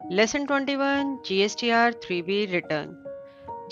Lesson 21 GSTR 3B return.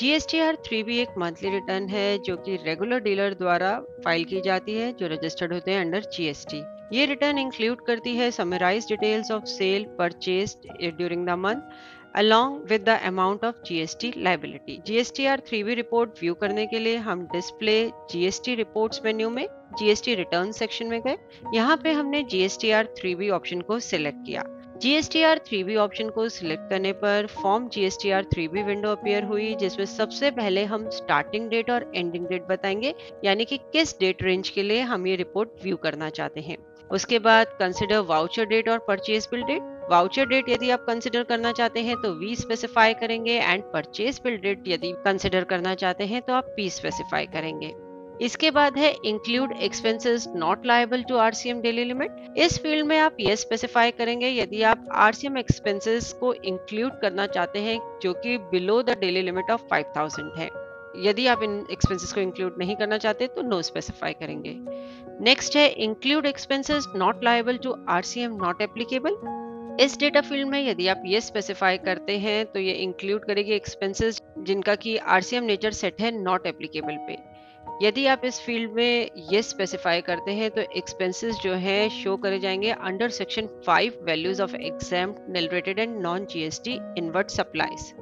GSTR 3B एक monthly return है जो कि रेगुलर डीलर द्वारा फाइल की जाती है जो रजिस्टर्ड होते हैं अंडर GST। ये रिटर्न इंक्लूड करती है summarise details of sale purchased during the month along with the amount of GST liability। GSTR 3B report view करने के लिए हम डिस्प्ले GST रिपोर्ट्स मेन्यू में GST रिटर्न सेक्शन में गए। यहाँ पे हमने GSTR 3B ऑप्शन को सिलेक्ट किया। GSTR 3B ऑप्शन को सिलेक्ट करने पर form GSTR 3B window appear हुई, जिसमें सबसे पहले हम स्टार्टिंग डेट और एंडिंग डेट बताएंगे, यानी कि किस डेट रेंज के लिए हम ये रिपोर्ट व्यू करना चाहते हैं। उसके बाद कंसिडर वाउचर डेट और purchase bill date. Voucher date यदि आप कंसिडर करना चाहते हैं तो वी स्पेसिफाई करेंगे एंड परचेज बिल डेट यदि कंसिडर करना चाहते हैं तो आप पी स्पेसिफाई करेंगे। इसके बाद है include expenses not liable to RCM daily limit. इस फील्ड में आप ये स्पेसिफाई करेंगे यदि आप आरसीएम एक्सपेंसेस को इंक्लूड करना चाहते हैं जो कि below the daily limit of 5000 है। यदि आप इन एक्सपेंसेस को इंक्लूड नहीं करना चाहते तो नो स्पेसिफाई करेंगे। नेक्स्ट है include expenses not liable to RCM not applicable. इस डेटा फील्ड में यदि आप ये स्पेसिफाई करते हैं तो ये इंक्लूड करेगी एक्सपेंसेस जिनका कि आरसीएम नेचर सेट है नॉट एप्लीकेबल पे। यदि आप इस फील्ड में ये स्पेसिफाई करते हैं तो एक्सपेंसेस जो है शो करे जाएंगे under section 5 values of exempt nil rated and non GST inward supplies.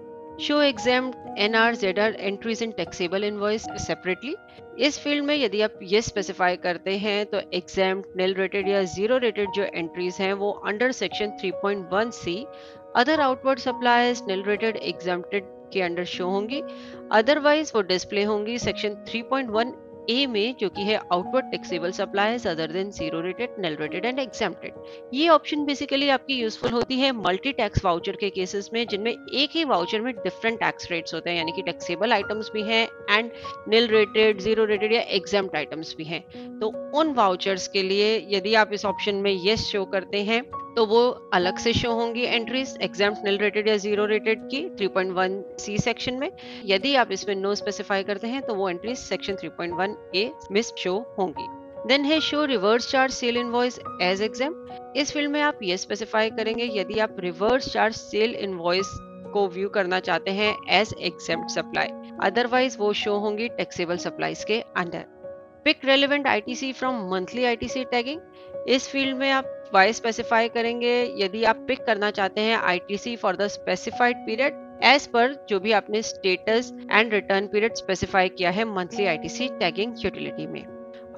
Show exempt NR ZR entries in taxable invoice separately. इस फील्ड में यदि आप ये स्पेसिफाई करते हैं तो एग्जाम्प्ट निल रेटेड या जीरो रेटेड जो एंट्रीज हैं वो under section 3.1 C other outward supplies nil rated exempted के अंडर शो होंगी, अदरवाइज वो डिस्प्ले होंगी सेक्शन 3.1 ए में जो कि है outward taxable supplies other than zero rated nil rated and exempted. ये ऑप्शन बेसिकली आपकी यूजफुल होती है मल्टी टैक्स वाउचर के केसेस में जिनमें एक ही वाउचर में डिफरेंट टैक्स रेट्स होते हैं, यानी कि टैक्सेबल आइटम्स भी हैं and nil rated zero rated या एग्जाम्प्ट आइटम्स भी हैं। तो उन वाउचर्स के लिए यदि आप इस ऑप्शन में यस शो करते हैं तो वो अलग से शो होंगी एंट्रीज एग्जाम्प्ट निल रेटेड या जीरो रेटेड की 3.1 सी सेक्शन में। यदि आप इसमें नो स्पेसिफाई करते हैं तो वो एंट्रीज सेक्शन 3.1 ए में शो होंगी। देन है show reverse charge sale invoice as exempt. इस फील्ड में आप ये स्पेसिफाई करेंगे यदि आप रिवर्स चार्ज सेल इनवॉइस को व्यू करना चाहते हैं एज एग्जाम्प्ट सप्लाई, अदरवाइज वो शो होंगी टैक्सेबल सप्लाईज के under. Pick relevant ITC from monthly ITC tagging. इस फील्ड में आप वाई स्पेसिफाई करेंगे यदि आप पिक करना चाहते हैं ITC for the specified period as per जो भी आपने status and return period specify किया है मंथली आईटीसी टैगिंग यूटिलिटी में।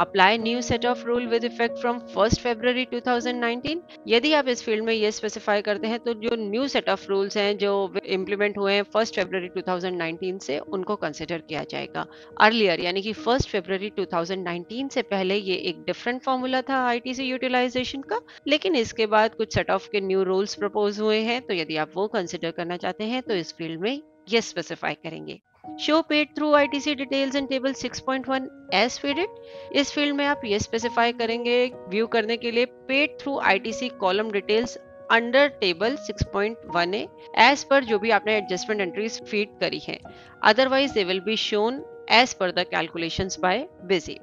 Apply new set of rule with effect from 1 फरवरी 2019। यदि आप इस फील्ड में ये स्पेसिफाई करते हैं तो जो न्यू सेट ऑफ रूल्स हैं जो इम्प्लीमेंट हुए हैं 1 फरवरी 2019 से उनको कंसिडर किया जाएगा। अर्लियर यानी कि 1 फरवरी 2019 से पहले ये एक डिफरेंट फॉर्मूला था आईटीसी यूटिलाइजेशन का, लेकिन इसके बाद कुछ सेट ऑफ के न्यू रूल्स प्रपोज हुए हैं, तो यदि आप वो कंसिडर करना चाहते हैं तो इस फील्ड में ये स्पेसिफाई करेंगे। Show paid through ITC details in table 6.1 as feeded. इस फील्ड में आप ये स्पेसिफाई करेंगे व्यू करने के लिए paid through ITC column details under table 6.1 A as per जो भी आपने एडजस्टमेंट एंट्रीज फीड करी है, otherwise they will be shown as per the calculations by Busy.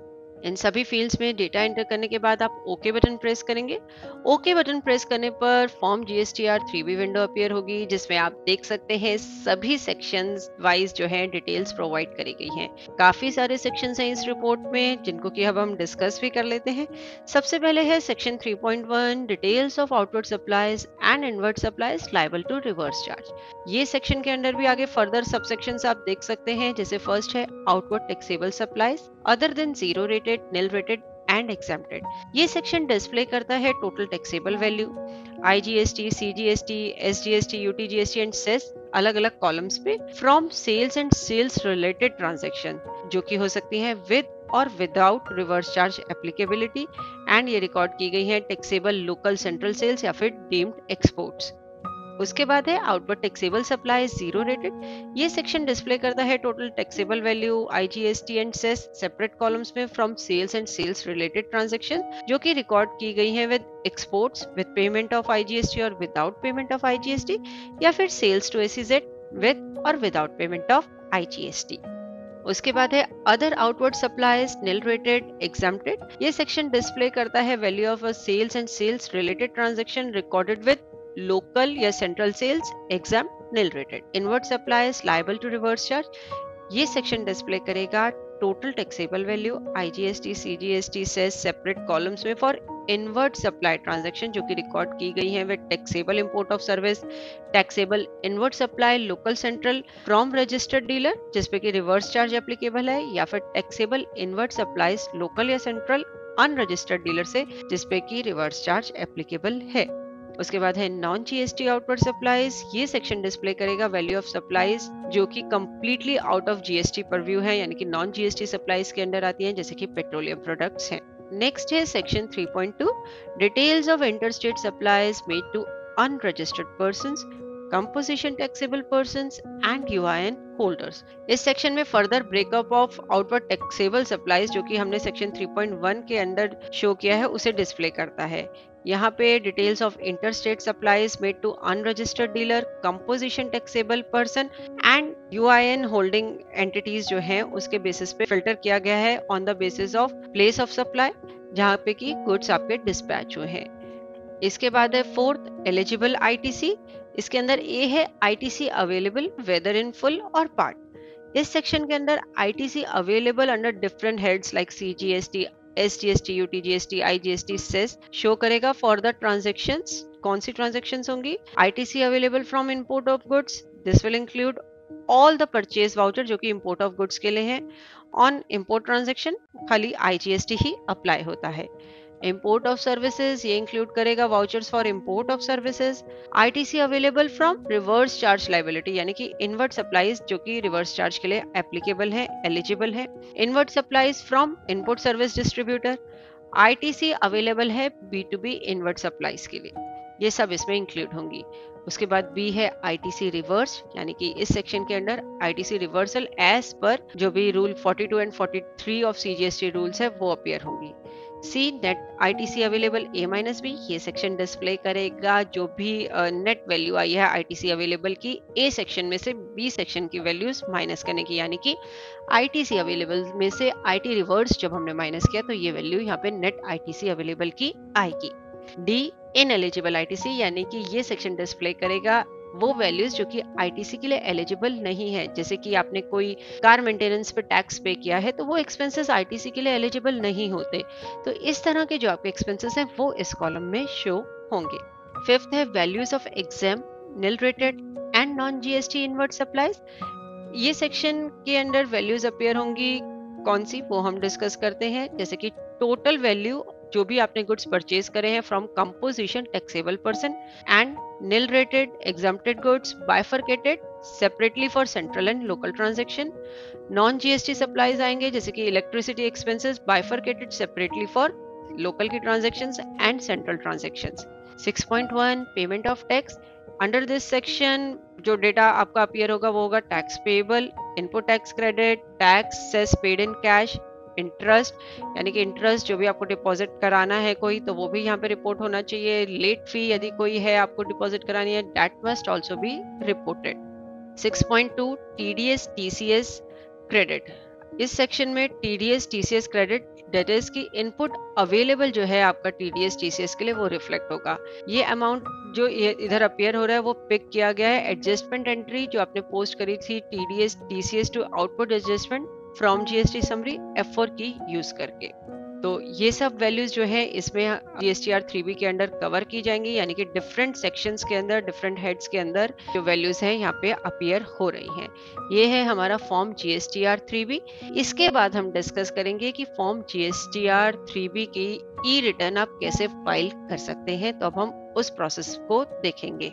इन सभी फील्ड्स में डेटा एंटर करने के बाद आप ओके बटन प्रेस करेंगे। ओके बटन प्रेस करने पर form GSTR 3B window appear होगी जिसमें आप देख सकते हैं सभी सेक्शंस वाइज जो है डिटेल्स प्रोवाइड करी गई हैं। काफी सारे सेक्शंस हैं इस रिपोर्ट में जिनको कि अब हम डिस्कस भी कर लेते हैं। सबसे पहले है section 3.1 details of outward supplies and inward supplies liable to reverse charge. ये सेक्शन के अंदर भी आगे फर्दर सब सेक्शंस आप देख सकते हैं, जैसे फर्स्ट है outward taxable supplies other than zero rated nil rated and exempted. ये सेक्शन डिस्प्ले करता है total taxable value IGST, CGST, SGST, UTGST and cess अलग अलग कॉलम्स पे from sales and sales related transaction जो कि हो सकती हैं विद और without reverse charge applicability, and ये रिकॉर्ड की गई है टैक्सेबल लोकल सेंट्रल सेल्स या फिर डीम्ड एक्सपोर्ट्स। उसके बाद है outward taxable supply zero rated. ये सेक्शन डिस्प्ले करता है total taxable value IGST and cess separate columns में from sales and sales related transaction जो कि रिकॉर्ड की गई है with exports with payment of IGST और विदाउट पेमेंट ऑफ आईजीएसटी, या फिर सेल्स टू एसईजेड विद और विदाउट पेमेंट ऑफ आईजीएसटी। उसके बाद है other outward supplies nil rated exempted. ये सेक्शन डिस्प्ले करता है value of a sales and sales related transaction recorded with local या central sales exempt nil rated. Inward suppliers liable to reverse charge. ये section display करेगा total taxable value IGST CGST cess separate columns में for inward supply transaction जो कि record की गई है with taxable import of service, taxable inward supply local central from registered dealer जिसपे कि रिवर्स चार्ज एप्लीकेबल है, या फिर टैक्सेबल इनवर्ट सप्लाईज लोकल या सेंट्रल अनरजिस्टर्ड डीलर से जिसपे कि रिवर्स चार्ज एप्लीकेबल है। उसके बाद है नॉन जीएसटी आउटवर्ड सप्लाईज। ये सेक्शन डिस्प्ले करेगा वैल्यू ऑफ सप्लाईज जो कि completely out of GST purview है, यानी कि नॉन जीएसटी सप्लाईज के अंडर आती हैं, जैसे कि पेट्रोलियम प्रोडक्ट्स हैं। नेक्स्ट है section 3.2 details of interstate supplies made to unregistered persons, composition taxable persons and UIN holders. इस सेक्शन में further breakup of outward taxable supplies जो कि हमने सेक्शन 3.1 के अंदर शो किया है उसे डिस्प्ले करता है। यहाँ पे details of interstate supplies made to unregistered dealer, composition taxable person and UIN holding entities जो हैं उसके बेसिस पे फिल्टर किया गया है on the basis of place of supply जहाँ पे कि गुड्स आपके डिस्पैच हुए हैं। इसके बाद है फोर्थ एलिजिबल आईटीसी। इसके अंदर ए है ITC available whether in full और पार्ट। इस सेक्शन के अंदर ITC available under different heads like CGST, SGST, UTGST, IGST cess show करेगा फॉर द ट्रांजैक्शंस। कौन सी ट्रांजैक्शंस होंगी? ITC available from import of goods, this will include all the purchase voucher जो कि import of goods के लिए हैं। On import transaction खाली आईजीएसटी ही अप्लाई होता है। इंपोर्ट ऑफ सर्विसेज ये इंक्लूड करेगा vouchers for import of services. ITC available from reverse charge liability यानी कि इनवर्ट सप्लाईज जो कि रिवर्स चार्ज के लिए एप्लीकेबल है, एलिजिबल है। Invert supplies from input service distributor. ITC available है बी2बी इनवर्ट सप्लाईज के लिए, ये सब इसमें इंक्लूड होंगी। उसके बाद बी है आईटीसी रिवर्स, यानी कि इस सेक्शन के अंदर आईटीसी रिवर्सल एज पर जो भी rule 42 and 43 of CGST rules है वो अपीयर होंगी। सी नेट आईटीसी अवेलेबल A-B, ये सेक्शन डिस्प्ले करेगा जो भी नेट वैल्यू आई है आईटीसी अवेलेबल की ए सेक्शन में से बी सेक्शन की वैल्यूज माइनस करने की, यानी कि आईटीसी अवेलेबल में से आईटी रिवर्स जब हमने माइनस किया तो ये वैल्यू यहाँ पे नेट आईटीसी अवेलेबल की आएगी। डी इन एलिजिबल आईटीसी, यानी कि ये सेक्शन डिस्प्ले करेगा वो वैल्यूज जो कि आईटीसी के लिए एलिजिबल नहीं है, जैसे कि आपने कोई कार मेंटेनेंस पे टैक्स पे किया है तो वो एक्सपेंसेस आईटीसी के लिए एलिजिबल नहीं होते। तो इस तरह के जो आपके एक्सपेंसेस हैं वो इस कॉलम में शो होंगे। फिफ्थ है values of exempt nil rated and non GST inward supplies. ये सेक्शन के अंदर वैल्यूज अपीयर होंगी, कौन सी वो हम डिस्कस करते हैं, जैसे कि टोटल वैल्यू जो भी आपने गुड्स परचेज करे हैं from composition taxable person and nil rated exempted goods bifurcated separately for central and local transaction. Non GST supplies आएंगे जैसे कि electricity expenses bifurcated separately for local की transactions and central transactions. 6.1 payment of tax. Under this section जो data आपका appear होगा वो होगा tax payable, input tax credit, tax cess paid in cash, interest यानी कि इंटरेस्ट जो भी आपको डिपॉजिट कराना है कोई तो वो भी यहाँ पे रिपोर्ट होना चाहिए। लेट फी यदि कोई है आपको डिपॉजिट करानी है that must also be reported. 6.2 TDS TCS credit. इस सेक्शन में TDS TCS credit that is की इनपुट अवेलेबल जो है आपका टीडीएस टीसीएस के लिए वो रिफ्लेक्ट होगा। ये अमाउंट जो इधर अपीयर हो रहा है वो पिक किया गया है एडजस्टमेंट एंट्री जो आपने पोस्ट करी थी TDS TCS to output adjustment from GST summary F4 की यूज करके। तो ये सब वैल्यूज जो है इसमें जीएसटीआर 3B के अंडर कवर की जाएंगी, यानी कि डिफरेंट सेक्शंस के अंदर डिफरेंट हेड्स के अंदर जो वैल्यूज हैं यहाँ पे अपीयर हो रही हैं। ये है हमारा फॉर्म जीएसटीआर 3B। इसके बाद हम डिस्कस करेंगे कि फॉर्म जीएसटीआर 3B की ई रिटर्न आप कैसे फाइल कर सकते हैं, तो अब हम उस प्रोसेस को देखेंगे।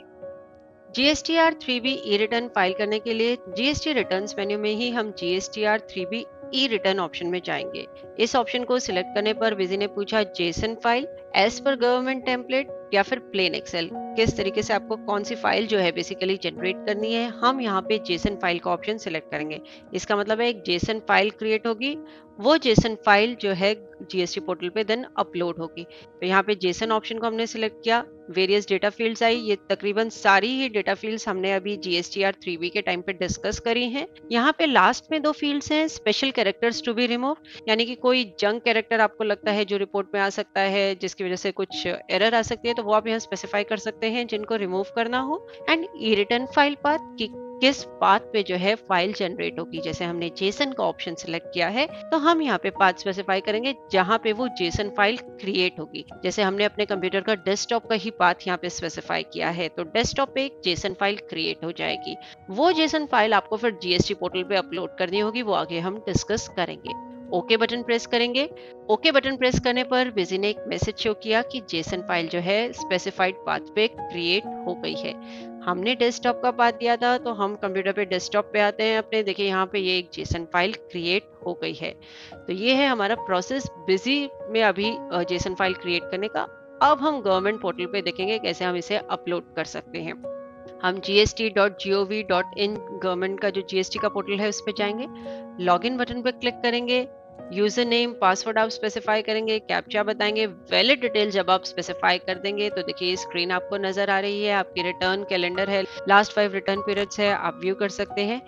जीएसटीआर 3B ई रिटर्न फाइल करने के लिए जीएसटी रिटर्न्स मेन्यू में ही हम जीएसटीआर 3B ई रिटर्न ऑप्शन में जाएंगे। इस ऑप्शन को सिलेक्ट करने पर विजी ने पूछा JSON file as per government template या फिर प्लेन एक्सेल, किस तरीके से आपको कौन सी फाइल जो है बेसिकली जनरेट करनी है। हम यहाँ पे जेसन फाइल का ऑप्शन सिलेक्ट करेंगे। इसका मतलब है एक जेसन फाइल क्रिएट होगी, वो जेसन फाइल जो है जीएसटी पोर्टल पे देन अपलोड होगी। तो यहाँ पे जेसन ऑप्शन को हमने सिलेक्ट किया, वेरियस डेटा फील्ड्स आई। ये तकरीबन सारी ही डेटा फील्ड्स हमने अभी जीएसटीआर 3B के टाइम पे डिस्कस करी हैं। यहाँ पे लास्ट में 2 फील्ड्स हैं special characters to be remove, यानी कि कोई जंक कैरेक्टर आपको लगता है जो रिपोर्ट में आ सकता है जिसकी जिसकी वजह से कुछ एरर आ सकती है, तो वो आप यहाँ स्पेसिफाई कर सकते हैं जिनको रिमूव करना हो। And E return file path की किस पाथ पे जो है फाइल जनरेट होगी। जैसे हमने जेसन का ऑप्शन सिलेक्ट किया है तो हम यहाँ पे पाथ स्पेसिफाई करेंगे जहाँ पे वो जेसन फाइल क्रिएट होगी। जैसे हमने अपने कंप्यूटर का डेस्कटॉप का ही पाथ यहाँ पे स्पेसिफाई किया है, तो डेस्कटॉप पे एक जेसन फाइल क्रिएट हो जाएगी। वो जेसन फाइल आपको फिर जीएसटी पोर्टल पे अपलोड करनी होगी, वो आगे हम डिस्कस करेंगे। ओके बटन प्रेस करेंगे। ओके बटन प्रेस करने पर बिजी ने एक मैसेज शो किया कि जेसन फाइल जो है स्पेसिफाइड पाथ पे क्रिएट हो गई है। हमने डेस्कटॉप का पाथ दिया था, तो हम कंप्यूटर पे डेस्कटॉप पे आते हैं अपने, देखिए यहाँ पे ये एक जेसन फाइल क्रिएट हो गई है। तो ये है हमारा प्रोसेस बिजी में अभी जेसन फाइल क्रिएट करने का। अब हम गवर्नमेंट पोर्टल पे देखेंगे कैसे हम इसे अपलोड कर सकते हैं। हम gst.gov.in गवर्नमेंट का जो जीएसटी का पोर्टल है उस पर जाएंगे, लॉगिन बटन पर क्लिक करेंगे, यूजर नेम पासवर्ड आप स्पेसिफाई करेंगे, कैप्चा बताएंगे, वैलिड डिटेल जब आप स्पेसिफाई कर देंगे तो देखिए स्क्रीन आपको नजर आ रही है, आपकी रिटर्न कैलेंडर है, लास्ट 5 रिटर्न पीरियड्स है, आप व्यू कर सकते हैं।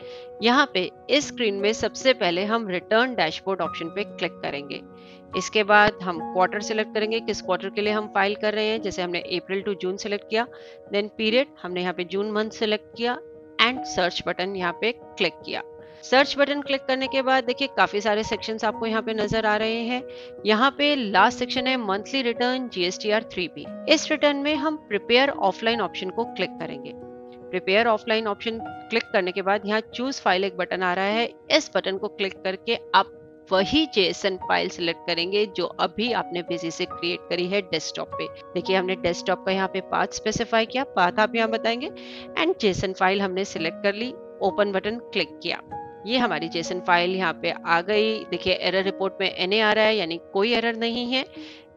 यहाँ पे इस स्क्रीन में सबसे पहले हम रिटर्न डैशबोर्ड ऑप्शन पे क्लिक करेंगे। इसके बाद हम क्वार्टर सिलेक्ट करेंगे, किस क्वार्टर के लिए हम फाइल कर रहे हैं। जैसे हमने अप्रैल टू जून सिलेक्ट किया, देन पीरियड हमने यहाँ पे जून मंथ सिलेक्ट किया एंड सर्च बटन यहाँ पे क्लिक किया। सर्च बटन क्लिक करने के बाद देखिए काफी सारे सेक्शंस आपको यहाँ पे नजर आ रहे हैं। यहाँ पे लास्ट सेक्शन है मंथली रिटर्न जीएसटीआर 3B। इस रिटर्न में हम प्रिपेयर ऑफलाइन ऑप्शन को क्लिक करेंगे। प्रिपेयर ऑफलाइन ऑप्शन क्लिक करने के बाद यहाँ चूज फाइल एक बटन आ रहा है, इस बटन को क्लिक करके आप वही जेसन फाइल सिलेक्ट करेंगे जो अभी आपने बिजी से क्रिएट करी है डेस्कटॉप पे। देखिए हमने डेस्कटॉप का यहाँ पे पाथ स्पेसिफाई किया, पाथ आप यहाँ बताएंगे एंड जेसन फाइल हमने सिलेक्ट कर ली, ओपन बटन क्लिक किया। ये हमारी जेसन फाइल यहाँ पे आ गई। देखिए एरर रिपोर्ट में NA आ रहा है, यानी कोई एरर नहीं है।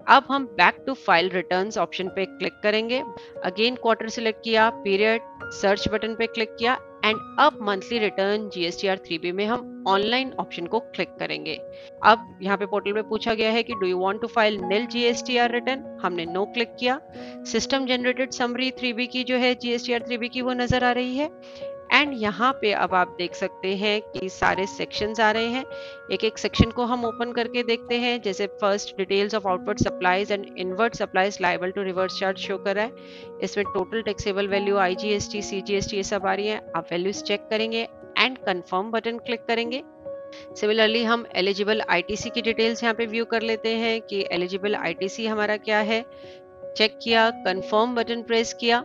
अब हम back to file returns option पे क्लिक करेंगे, अगेन क्वार्टर सिलेक्ट किया, पीरियड, सर्च बटन पे क्लिक किया एंड अब मंथली रिटर्न जीएसटीआर 3B में हम ऑनलाइन ऑप्शन को क्लिक करेंगे। अब यहाँ पे पोर्टल में पूछा गया है कि do you want to file nil GSTR return, हमने नो क्लिक किया। सिस्टम जनरेटेड समरी 3B की जो है जीएसटीआर 3B की वो नजर आ रही है एंड यहाँ पे अब आप देख सकते हैं कि सारे सेक्शंस आ रहे हैं। एक एक सेक्शन को हम ओपन करके देखते हैं। जैसे first details of outward supplies and inward supplies liable to reverse charge show कर रहा है। इसमें total taxable value IGST CGST ये सब आ रही है, आप वैल्यूज चेक करेंगे एंड कंफर्म बटन क्लिक करेंगे। सिमिलरली हम एलिजिबल ITC की डिटेल्स यहाँ पे व्यू कर लेते हैं कि एलिजिबल ITC हमारा क्या है। चेक किया, कंफर्म बटन प्रेस किया।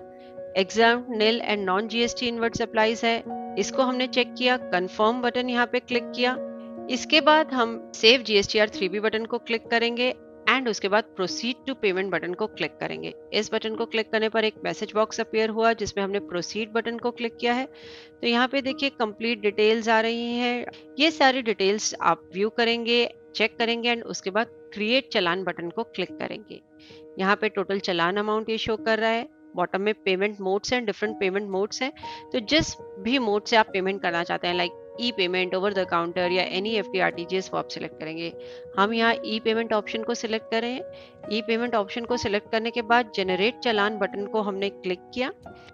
Exempt nil and non GST inward supplies है, इसको हमने चेक किया, कंफर्म बटन यहाँ पे क्लिक किया। इसके बाद हम सेव जीएसटीआर 3B बटन को क्लिक करेंगे एंड उसके बाद प्रोसीड टू पेमेंट बटन को क्लिक करेंगे। इस बटन को क्लिक करने पर एक मैसेज बॉक्स अपीयर हुआ जिसमें हमने प्रोसीड बटन को क्लिक किया है। तो यहाँ पे देखिए कंप्लीट डिटेल्स आ रही हैं। ये सारी डिटेल्स आप व्यू करेंगे, चेक करेंगे एंड उसके बाद क्रिएट चालान बटन को क्लिक करेंगे। यहाँ पे टोटल चालान अमाउंट ये शो कर रहा है। बॉटम में पेमेंट मोड्स हैं, डिफरेंट पेमेंट मोड्स हैं। तो जिस भी मोड से आप पेमेंट करना चाहते हैं, like E payment, over the counter या NEFT RTGS, वो आप सिलेक्ट करेंगे। हम यहाँ ई पेमेंट ऑप्शन को सिलेक्ट करें। ई पेमेंट ऑप्शन को सिलेक्ट करने के बाद जनरेट चालान बटन को हमने क्लिक किया।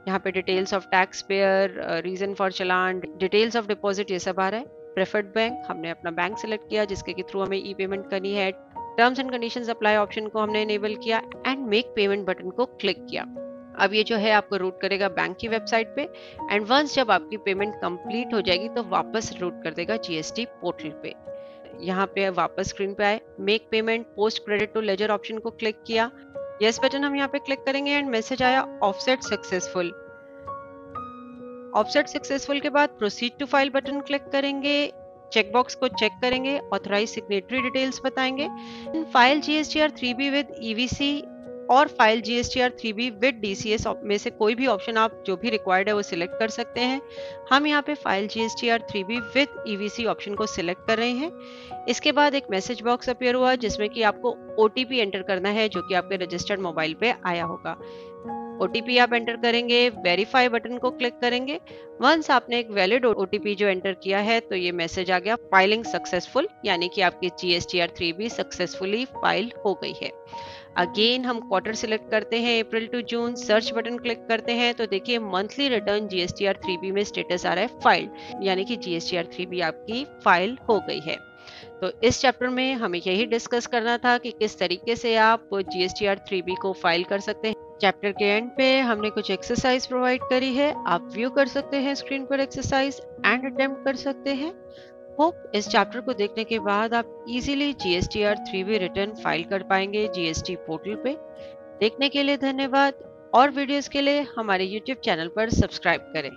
यहाँ पे details of tax payer, reason for challan, details of deposit ये सब आ रहा है। प्रेफर्ड बैंक, हमने अपना बैंक सिलेक्ट किया जिसके के थ्रू हमें ई पेमेंट करनी है। Terms and conditions apply option को हमने इनेबल किया एंड मेक पेमेंट बटन को क्लिक किया। अब ये जो है आपको रूट करेगा बैंक की वेबसाइट पे एंड वंस जब आपकी पेमेंट कंप्लीट हो जाएगी तो वापस रूट कर देगा जीएसटी पोर्टल पे। यहाँ पे वापस स्क्रीन पे आए, make payment post credit to ledger option को क्लिक किया। यस बटन हम यहाँ पे क्लिक करेंगे एंड मैसेज आया ऑफसेट सक्सेसफुल। ऑफसेट सक्सेसफुल के बाद proceed to file button click करेंगे, चेकबॉक्स को चेक करेंगे, ऑथराइज सिग्नेटरी डिटेल्स बताएंगे। File GSTR 3B with EVC और file GSTR 3B with DCS में से कोई भी ऑप्शन आप जो भी रिक्वायर्ड है वो सिलेक्ट कर सकते हैं। हम यहाँ पे file GSTR 3B with EVC option को सिलेक्ट कर रहे हैं। इसके बाद एक मैसेज बॉक्स अपीयर हुआ जिसमें कि आपको OTP एंटर करना है जो कि आपके रजिस्टर्ड मोबाइल पे आया होगा। OTP आप एंटर करेंगे, वेरीफाई बटन को क्लिक करेंगे। वंस आपने एक वैलिड OTP जो एंटर किया है तो ये मैसेज आ गया फाइलिंग सक्सेसफुल, यानी कि आपकी जीएसटीआर 3B सक्सेसफुली फाइल हो गई है। अगेन हम क्वार्टर सिलेक्ट करते हैं, April to June, search button click करते हैं तो देखिए मंथली रिटर्न जीएसटीआर 3B में स्टेटस आ रहा है फाइल, यानी कि जीएसटीआर 3B आपकी फाइल हो गई है। तो इस चैप्टर में हमें यही डिस्कस करना था कि किस तरीके से आप GSTR 3B को फाइल कर सकते हैं। चैप्टर के एंड पे हमने कुछ एक्सरसाइज प्रोवाइड करी है, आप व्यू कर सकते हैं स्क्रीन पर एक्सरसाइज एंड अटेम्प्ट कर सकते हैं। होप इस चैप्टर को देखने के बाद आप easily GSTR 3B return file कर पाएंगे GST पोर्टल पे। देखने के लिए धन्यवाद और वीडियोस के लिए हमारे YouTube चैनल पर सब्सक्राइब करें।